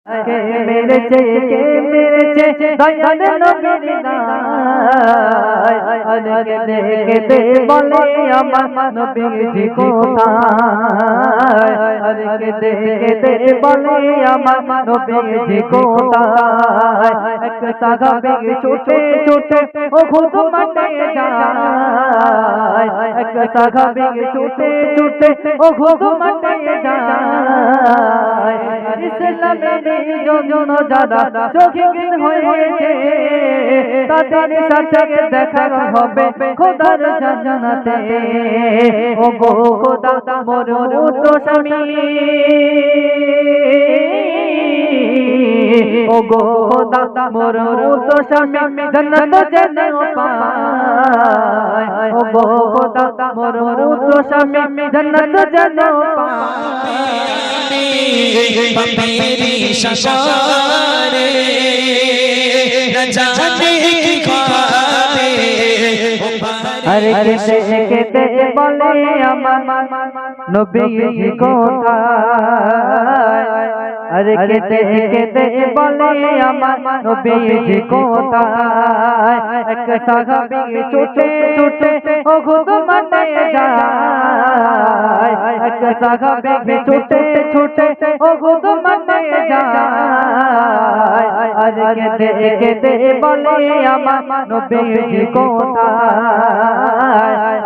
কে মেরেছে দয়াল নবীর গায় অনেকে দেখতে বলে আমার নবীজি কোথায় অনেকে দেখতে বলে আমার নবীজি কোথায় এক সাহাবী ছুটে ছুটে ও খুদ মাঠে যায় এক সাহাবী ছুটে ছুটে ও খুদ মাঠে যায় ইসলামের জন্য যারা শহীদ হয়েছে তাদের সাথে দেখা হবে খোদার জান্নাতে ও গো খোদা মোর স্বামী ও গো খোদা মোর স্বামী জান্নাত যেন পায় ও গো খোদা মোর স্বামী জান্নাত যেন পায় मेरी शशारे न जाने की ख्वाबे अरे कहते बोले अमन नबी कोथाय अरे कहते बोले अमन नबी कोथाय एक साहबी छूटे छूटे ओ खुद मटे जाए एक साहबी छूटे छूटे ओ खुद मटे जाए अरे कहते बोले अमन नबी कोथाय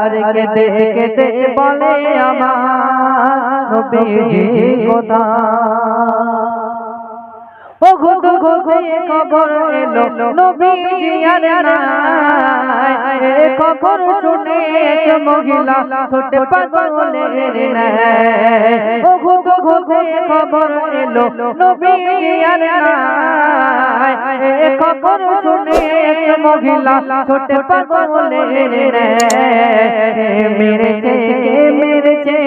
अरे कहते बोले अमन नबी कोथाय ओ खुद खुदे खबर एलो नबीजी আর নাই খবর শুনে এক মহিলা ছোটে পাগলের নাই ও খুদ খুদে খবর এলো নবীজি আর নাই খবর শুনে এক মহিলা ছোটে পাগলের নাই মেরেছে মেরেছে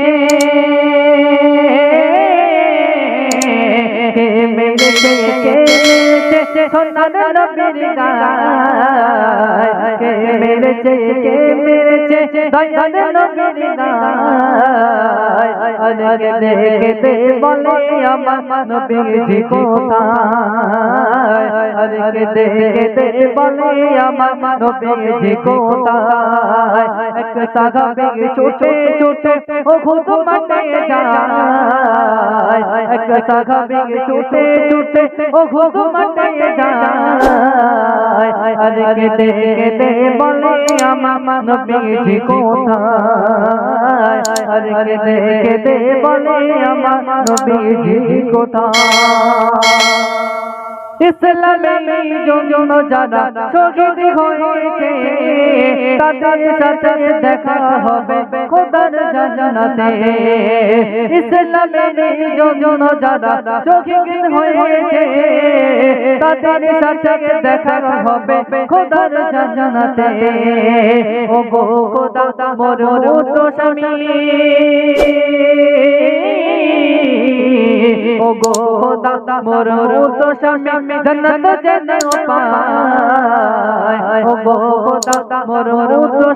সোনার নবীর গায় কে মেরেছে দয়াল নবীর গায় অনেকে দেখতে বলে আমার নবীজি কোথায় অনেকে দেখতে বলে আমার নবীজি কোথায় এক সাহাবী ছুটে ছুটে ও খুদ মাঠে যায় এক সাহাবী ছুটে ছুটে ও খুদ মাঠে যায় अरे कहते बोले अमन नबीजी कोथाय अरे कहते बोले अमन नबीजी कोथाय ইসলামের জন্য যারা শহীদ হয়েছে তাদের সাথে দেখা হবে খোদার জান্নাতে ইসলামের জন্য যারা শহীদ হয়েছে তাদের সাথে দেখা হবে খোদার জান্নাতে ও গো খোদা মোর স্বামী ও গো খোদা মোর স্বামী जन्नत যেন পায় ও গো খোদা মোর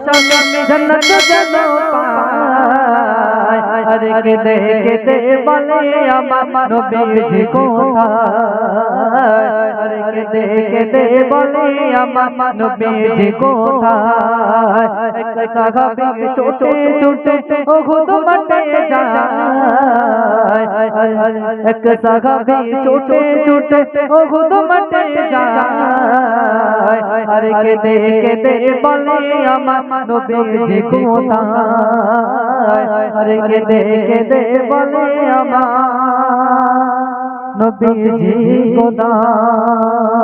স্বামী জন্নত যেন পায় আরে कहते বলে আমার নবীজি কোথায় আরে कहते বলে আমার নবীজি কোথায় এক সাহাবী ছুটে ছুটে ও খুদ মাঠে যায় এক সাহাবী ছুটে ছুটে ও खुद मटे जाए अरे कहते बोले अमन नबीजी कोथाय अरे कहते बोले अमन नबीजी कोथाय।